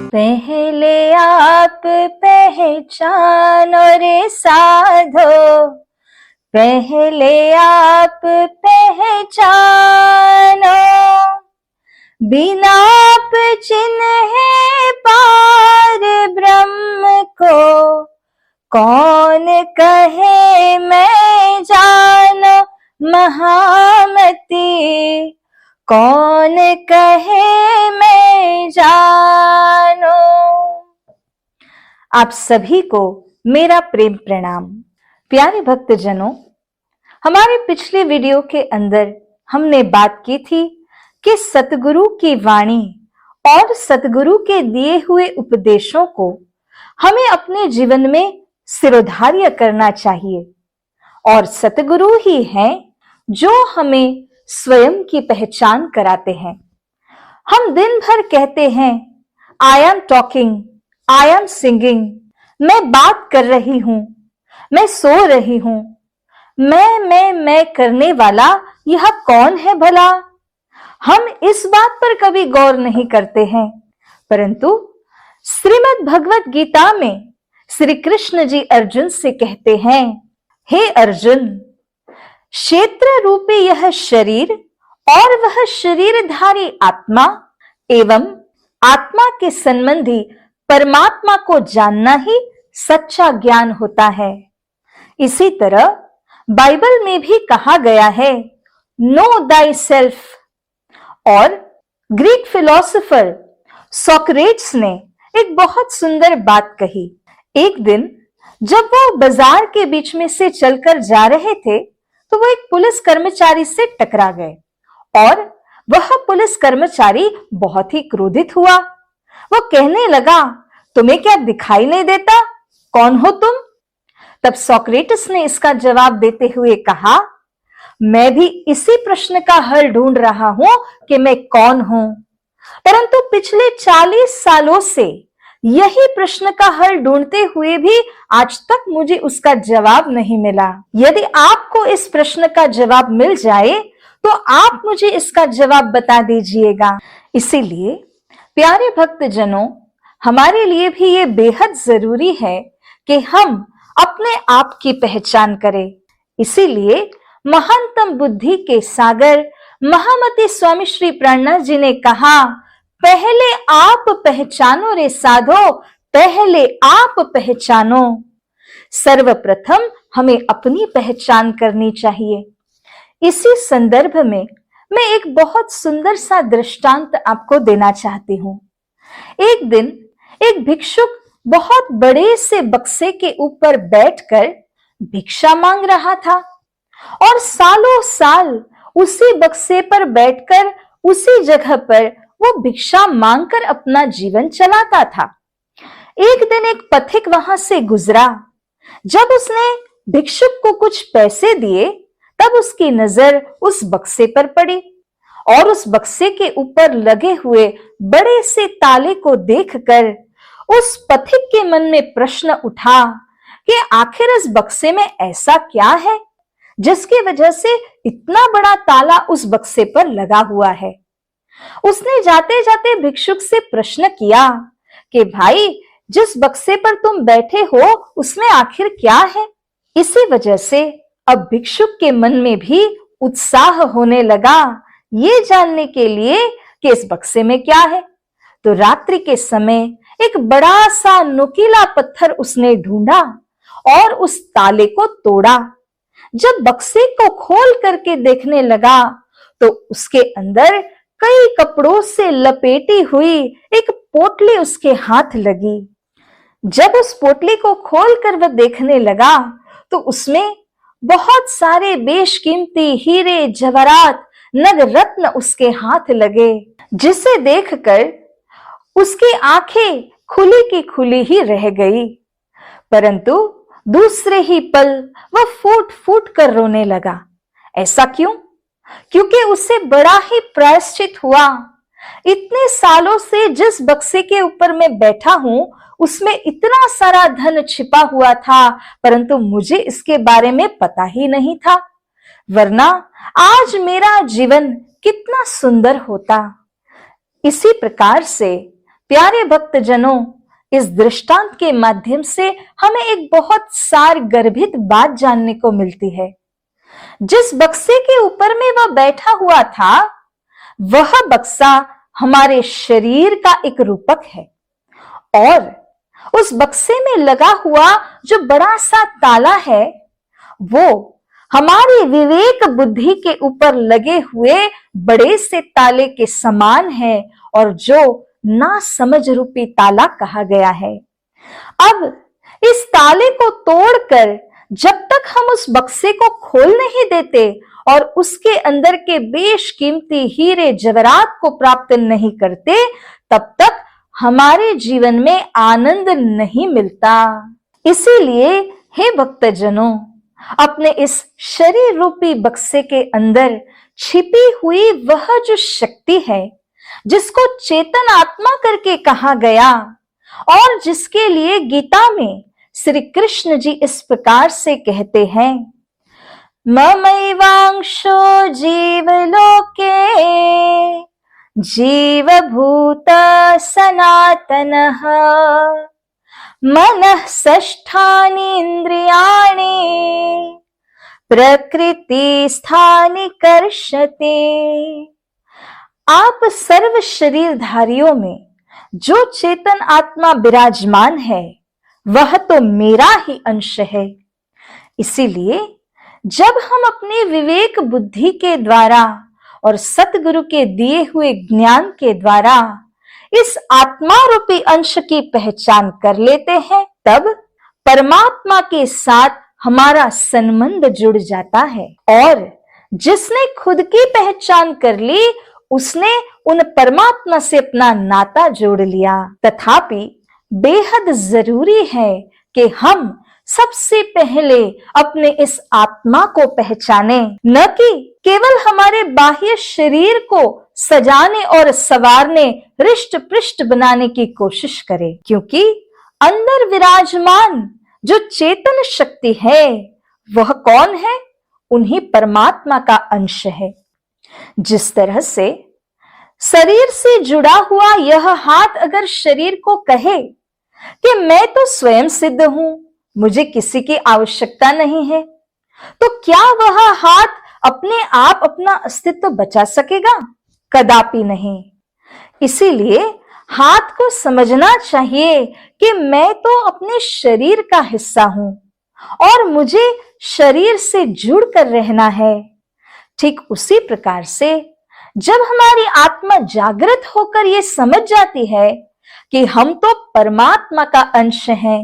पहले आप पहचानो रे साधो, पहले आप पहचानो, बिना आप चिन्हे पार ब्रह्म को, कौन कहे मैं जानो महामती, कौन कहे मैं जानो। आप सभी को मेरा प्रेम प्रणाम। प्यारे भक्तजनों, हमारे पिछले वीडियो के अंदर हमने बात की थी कि सतगुरु की वाणी और सतगुरु के दिए हुए उपदेशों को हमें अपने जीवन में सिरोधार्य करना चाहिए, और सतगुरु ही हैं जो हमें स्वयं की पहचान कराते हैं। हम दिन भर कहते हैं I am talking, I am singing, मैं बात कर रही हूं, मैं सो रही हूं, मैं करने वाला यह कौन है भला। हम इस बात पर कभी गौर नहीं करते हैं, परंतु श्रीमद् भगवत गीता में श्री कृष्ण जी अर्जुन से कहते हैं, हे अर्जुन, क्षेत्र रूपी यह शरीर और वह शरीरधारी आत्मा एवं आत्मा के संबंधी परमात्मा को जानना ही सच्चा ज्ञान होता है। इसी तरह बाइबल में भी कहा गया है, नो दाई सेल्फ। और ग्रीक फिलोसोफर सोक्रेट्स ने एक बहुत सुंदर बात कही। एक दिन जब वो बाजार के बीच में से चलकर जा रहे थे तो वो एक पुलिस कर्मचारी से टकरा गए, और वह पुलिस कर्मचारी बहुत ही क्रोधित हुआ। वो कहने लगा, तुम्हें क्या दिखाई नहीं देता, कौन हो तुम? तब सोक्रेटिस ने इसका जवाब देते हुए कहा, मैं भी इसी प्रश्न का हल ढूंढ रहा हूं कि मैं कौन हूं, परंतु पिछले 40 सालों से यही प्रश्न का हल ढूंढते हुए भी आज तक मुझे उसका जवाब नहीं मिला। यदि आपको इस प्रश्न का जवाब मिल जाए तो आप मुझे इसका जवाब बता दीजिएगा। इसीलिए प्यारे भक्तजनों, हमारे लिए भी ये बेहद जरूरी है कि हम अपने आप की पहचान करें। इसीलिए महानतम बुद्धि के सागर महामती स्वामी श्री प्राणनाथ जी ने कहा, पहले आप पहचानो रे साधो, पहले आप पहचानो। सर्वप्रथम हमें अपनी पहचान करनी चाहिए। इसी संदर्भ में मैं एक बहुत सुंदर सा दृष्टांत आपको देना चाहती हूं। एक दिन एक भिक्षुक बहुत बड़े से बक्से के ऊपर बैठकर भिक्षा मांग रहा था, और सालों साल उसी बक्से पर बैठकर उसी जगह पर वो भिक्षा मांगकर अपना जीवन चलाता था। एक दिन एक पथिक वहां से गुजरा। जब उसने भिक्षुक को कुछ पैसे दिए तब उसकी नजर उस बक्से पर पड़ी, और उस बक्से के ऊपर लगे हुए बड़े से ताले को देखकर उस पथिक के मन में प्रश्न उठा कि आखिर इस बक्से में ऐसा क्या है जिसकी वजह से इतना बड़ा ताला उस बक्से पर लगा हुआ है। उसने जाते जाते भिक्षुक से प्रश्न किया कि भाई, जिस बक्से पर तुम बैठे हो उसमें आखिर क्या है। इसी वजह से अब भिक्षुक के मन में भी उत्साह होने लगा ये जानने के लिए कि इस बक्से में क्या है। तो रात्रि के समय एक बड़ा सा नुकीला पत्थर उसने ढूंढा और उस ताले को तोड़ा। जब बक्से को खोल करके देखने लगा तो उसके अंदर कई कपड़ों से लपेटी हुई एक पोटली उसके हाथ लगी। जब उस पोटली को खोलकर वह देखने लगा तो उसमें बहुत सारे बेशकीमती हीरे जवाहरात नग रत्न उसके हाथ लगे, जिसे देखकर उसकी आंखें खुली की खुली ही रह गई। परंतु दूसरे ही पल वह फूट फूट कर रोने लगा। ऐसा क्यों? क्योंकि उसे बड़ा ही प्रायश्चित हुआ। इतने सालों से जिस बक्से के ऊपर मैं बैठा हूं उसमें इतना सारा धन छिपा हुआ था, परंतु मुझे इसके बारे में पता ही नहीं था, वरना आज मेरा जीवन कितना सुंदर होता। इसी प्रकार से प्यारे भक्तजनों, इस दृष्टांत के माध्यम से हमें एक बहुत सार गर्भित बात जानने को मिलती है। जिस बक्से के ऊपर में वह बैठा हुआ था, वह बक्सा हमारे शरीर का एक रूपक है और उस बक्से में लगा हुआ जो बड़ा सा ताला है, वो हमारी विवेक बुद्धि के ऊपर लगे हुए बड़े से ताले के समान है और जो ना समझ रूपी ताला कहा गया है। अब इस ताले को तोड़कर जब तक हम उस बक्से को खोल नहीं देते और उसके अंदर के बेशकीमती हीरे जवाहरात को प्राप्त नहीं करते, तब तक हमारे जीवन में आनंद नहीं मिलता। इसीलिए हे भक्तजनों, अपने इस शरीर रूपी बक्से के अंदर छिपी हुई वह जो शक्ति है, जिसको चेतन आत्मा करके कहा गया और जिसके लिए गीता में श्री कृष्ण जी इस प्रकार से कहते हैं, ममैवांशो जीवलोके जीवभूत सनातनः मनः षष्ठानि इंद्रियाणि प्रकृति स्थानि कर्षते। आप सर्व शरीरधारियों में जो चेतन आत्मा विराजमान है, वह तो मेरा ही अंश है। इसीलिए जब हम अपने विवेक बुद्धि के द्वारा और सतगुरु के दिए हुए ज्ञान के द्वारा इस आत्मा रूपी अंश की पहचान कर लेते हैं, तब परमात्मा के साथ हमारा संबंध जुड़ जाता है और जिसने खुद की पहचान कर ली, उसने उन परमात्मा से अपना नाता जोड़ लिया। तथापि बेहद जरूरी है कि हम सबसे पहले अपने इस आत्मा को पहचाने, न कि केवल हमारे बाह्य शरीर को सजाने और संवारने, रिष्ट पृष्ठ बनाने की कोशिश करें, क्योंकि अंदर विराजमान जो चेतन शक्ति है, वह कौन है? उन्हीं परमात्मा का अंश है। जिस तरह से शरीर से जुड़ा हुआ यह हाथ अगर शरीर को कहे कि मैं तो स्वयं सिद्ध हूं, मुझे किसी की आवश्यकता नहीं है, तो क्या वह हाथ अपने आप अपना अस्तित्व बचा सकेगा? कदापि नहीं। इसीलिए हाथ को समझना चाहिए कि मैं तो अपने शरीर का हिस्सा हूं और मुझे शरीर से जुड़कर रहना है। ठीक उसी प्रकार से जब हमारी आत्मा जागृत होकर ये समझ जाती है कि हम तो परमात्मा का अंश हैं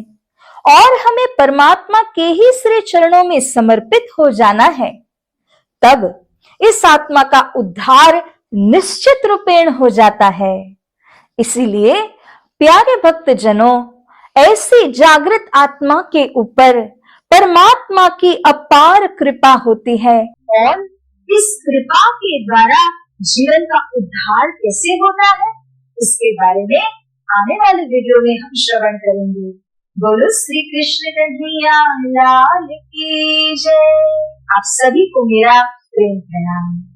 और हमें परमात्मा के ही श्री चरणों में समर्पित हो जाना है, तब इस आत्मा का उद्धार निश्चित रूपेण हो जाता है। इसीलिए प्यारे भक्तजनों, ऐसी जागृत आत्मा के ऊपर परमात्मा की अपार कृपा होती है और इस कृपा के द्वारा जीवन का उद्धार कैसे होता है, इसके बारे में आने वाले वीडियो में हम श्रवण करेंगे। बोलो श्री कृष्ण कन्हैया लाल की जय। आप सभी को मेरा प्रेम प्रणाम।